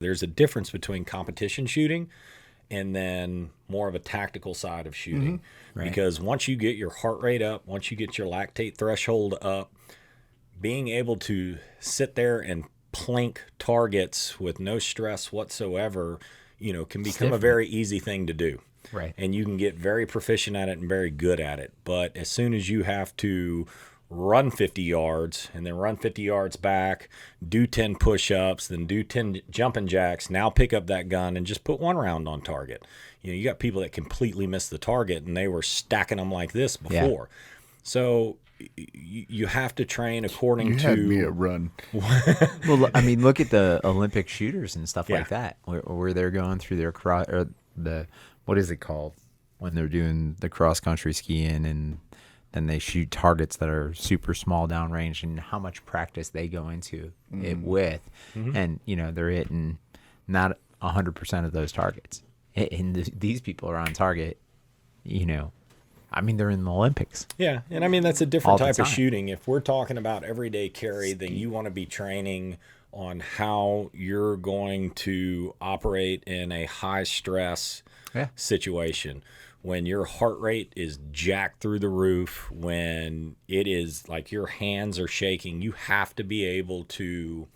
There's a difference between competition shooting and then more of a tactical side of shooting. Right. Because once you get your heart rate up, once you get your lactate threshold up, being able to sit there and plink targets with no stress whatsoever, can become a different. very easy thing to do. Right. And you can get very proficient at it and very good at it. But as soon as you have to run 50 yards and then run 50 yards back, do 10 push-ups, then do 10 jumping jacks, now pick up that gun and just put one round on target. You got people that completely miss the target and they were stacking them like this before. Yeah. So you have to train according to... You had me at run. Well, I mean, look at the Olympic shooters and stuff like that, where they're going through their what is it called when they're doing the cross country skiing, and then they shoot targets that are super small downrange, and how much practice they go into it with, and they're hitting not 100% of those targets, and these people are on target. I mean, they're in the Olympics. Yeah, and I mean that's a different type of shooting. If we're talking about everyday carry, then you want to be training on how you're going to operate in a high stress situation, when your heart rate is jacked through the roof, when it is like your hands are shaking. You have to be able to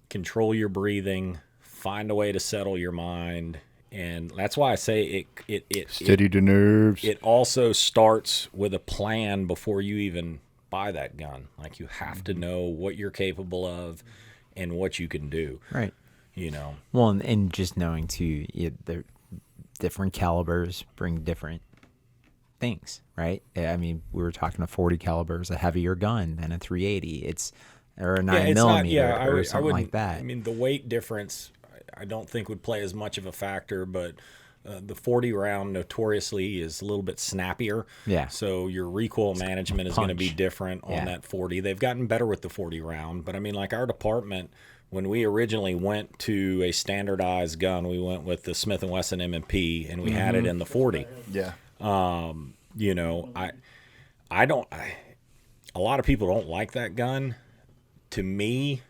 control your breathing, find a way to settle your mind, and that's why I say it steady the nerves. It also starts with a plan before you even buy that gun. Like, you have to know what you're capable of and what you can do. Right. Well, and just knowing too, the different calibers bring different things, right? I mean, we were talking a 40 caliber is a heavier gun than a 380. Or a 9mm or something like that. I mean, the weight difference, I don't think would play as much of a factor, but the 40 round notoriously is a little bit snappier. Yeah. So your recoil management is going to be different on that 40. They've gotten better with the 40 round, but I mean, like our department, when we originally went to a standardized gun, we went with the Smith & Wesson M&P, and we had it in the 40. Yeah. A lot of people don't like that gun. To me,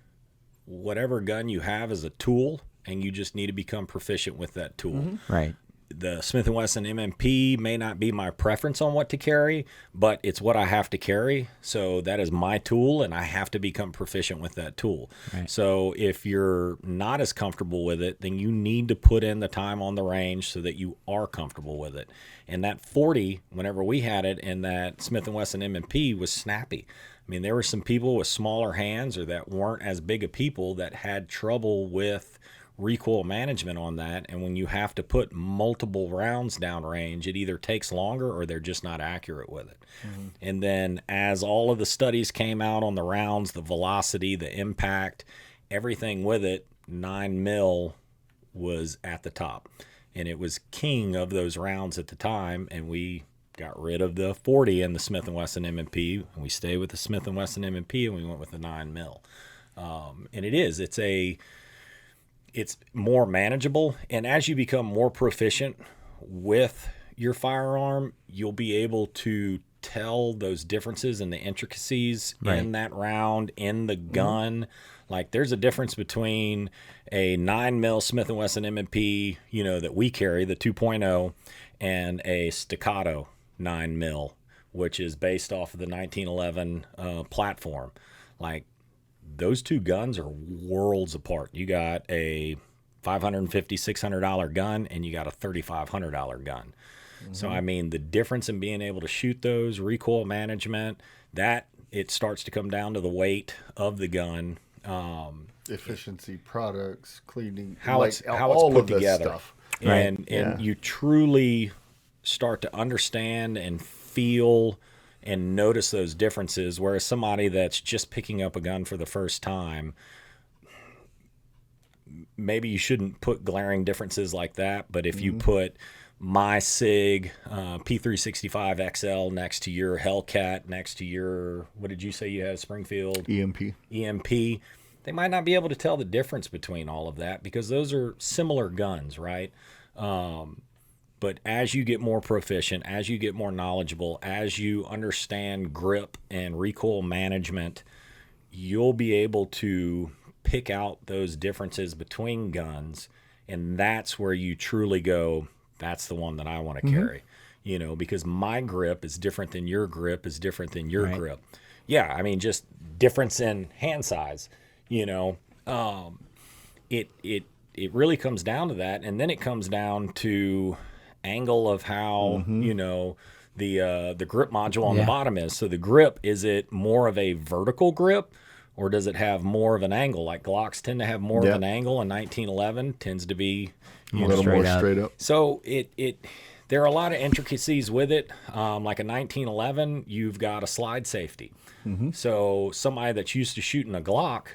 whatever gun you have is a tool, and you just need to become proficient with that tool. Right. The Smith & Wesson M&P may not be my preference on what to carry, but it's what I have to carry. So that is my tool, and I have to become proficient with that tool. Right. So if you're not as comfortable with it, then you need to put in the time on the range so that you are comfortable with it. And that 40, whenever we had it in that Smith & Wesson M&P, was snappy. I mean, there were some people with smaller hands or that weren't as big of people that had trouble with recoil management on that, and when you have to put multiple rounds downrange, it either takes longer or they're just not accurate with it. And then as all of the studies came out on the rounds, the velocity, the impact, everything with it, 9mm was at the top, and it was king of those rounds at the time. And we got rid of the 40 and the Smith & Wesson M&P, and we stayed with the Smith & Wesson M&P, and we went with the 9mm. And it's more manageable, and as you become more proficient with your firearm, you'll be able to tell those differences and the intricacies in that round, in the gun. Like, there's a difference between a 9mm Smith & Wesson M&P, that we carry, the 2.0, and a Staccato 9mm, which is based off of the 1911 platform. Like, those two guns are worlds apart. You got a $550, $600 gun, and you got a $3,500 gun. So, I mean, the difference in being able to shoot those, recoil management, that it starts to come down to the weight of the gun. Efficiency, products, cleaning, how it's put together. Stuff. And you truly start to understand and feel and notice those differences, whereas somebody that's just picking up a gun for the first time, maybe you shouldn't put glaring differences like that, but if you put my SIG P365 XL next to your Hellcat, next to your, what did you say you had, Springfield? EMP. They might not be able to tell the difference between all of that because those are similar guns, right? But as you get more proficient, as you get more knowledgeable, as you understand grip and recoil management, you'll be able to pick out those differences between guns, and that's where you truly go, that's the one that I want to carry. You know, because my grip is different than your grip is different than your grip. Yeah, I mean, just difference in hand size, you know. It really comes down to that, and then it comes down to angle of how you know the grip module on the bottom is. So the grip, is it more of a vertical grip, or does it have more of an angle? Like Glocks tend to have more of an angle, and 1911 tends to be A little more straight up. so there are a lot of intricacies with it. Like a 1911, you've got a slide safety. So somebody that's used to shooting a Glock,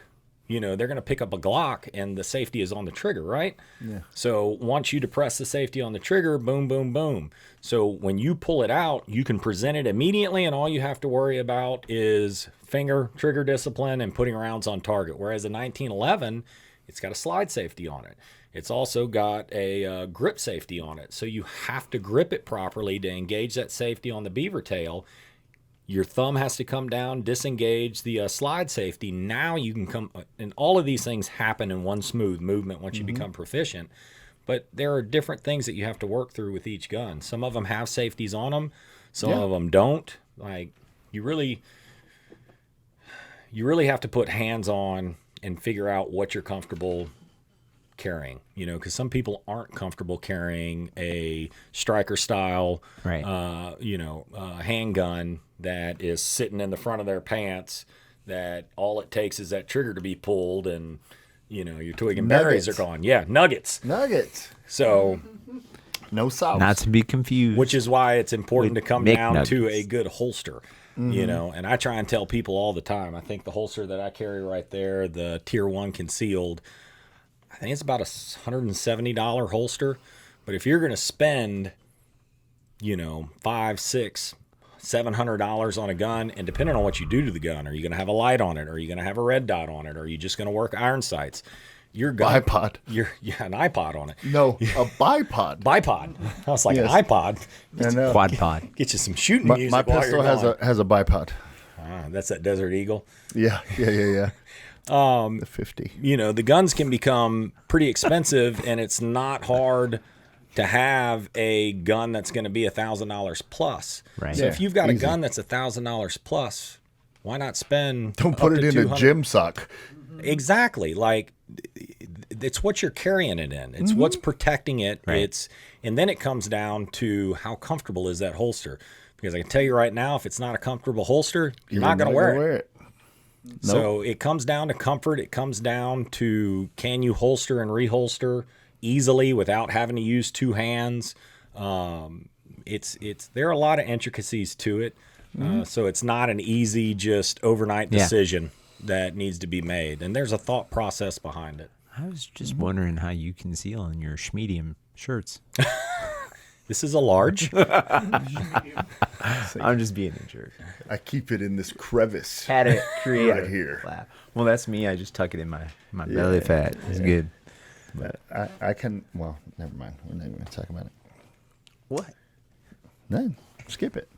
you know, they're going to pick up a Glock and the safety is on the trigger, right? Yeah. So once you depress the safety on the trigger, boom, boom, boom. So when you pull it out, you can present it immediately, and all you have to worry about is finger, trigger discipline, and putting rounds on target. Whereas a 1911, it's got a slide safety on it. It's also got a grip safety on it. So you have to grip it properly to engage that safety on the beaver tail. Your thumb has to come down, disengage the slide safety. Now you can come, and all of these things happen in one smooth movement once you become proficient. But there are different things that you have to work through with each gun. Some of them have safeties on them, some of them don't. Like you really have to put hands on and figure out what you're comfortable carrying, you know, because some people aren't comfortable carrying a striker style, handgun that is sitting in the front of their pants, that all it takes is that trigger to be pulled and, you know, your twig and berries are gone. Yeah, nuggets. So no sauce. Not to be confused. which is why it's important to come down to McNuggets. a good holster. You know, and I try and tell people all the time, I think the holster that I carry right there, the Tier 1 concealed, I think it's about a $170 holster. But if you're going to spend, you know, $500, $600, $700 on a gun, and depending on what you do to the gun, are you going to have a light on it? Are you going to have a red dot on it? Are you just going to work iron sights? Your gun, Bipod. an iPod on it. No, a bipod. Bipod. I was like, Yes. an iPod. I know. Quad pod. Get you some shooting My, music. my while pistol you're has a bipod. that's that Desert Eagle. Yeah. The 50. You know, the guns can become pretty expensive, and it's not hard to have a gun that's going to be $1,000 plus. Right. So Yeah, if you've got a easy. gun that's $1,000 plus, why not spend? Don't up put to it in a $200? gym sock. Exactly. Like it's what you're carrying it in. It's what's protecting it. Right. And then it comes down to how comfortable is that holster. Because I can tell you right now, if it's not a comfortable holster, you're not going to wear it. So it comes down to comfort. It comes down to, can you holster and reholster easily without having to use two hands? There are a lot of intricacies to it. So it's not an easy, just overnight decision that needs to be made. And there's a thought process behind it. I was just wondering how you conceal in your schmedium shirts. This is a large. I'm just being a jerk. I keep it in this crevice. Had it created Right here. Laugh. Well, that's me. I just tuck it in my belly fat. It's good. But I can, well, never mind. We're not even going to talk about it. What? No, skip it.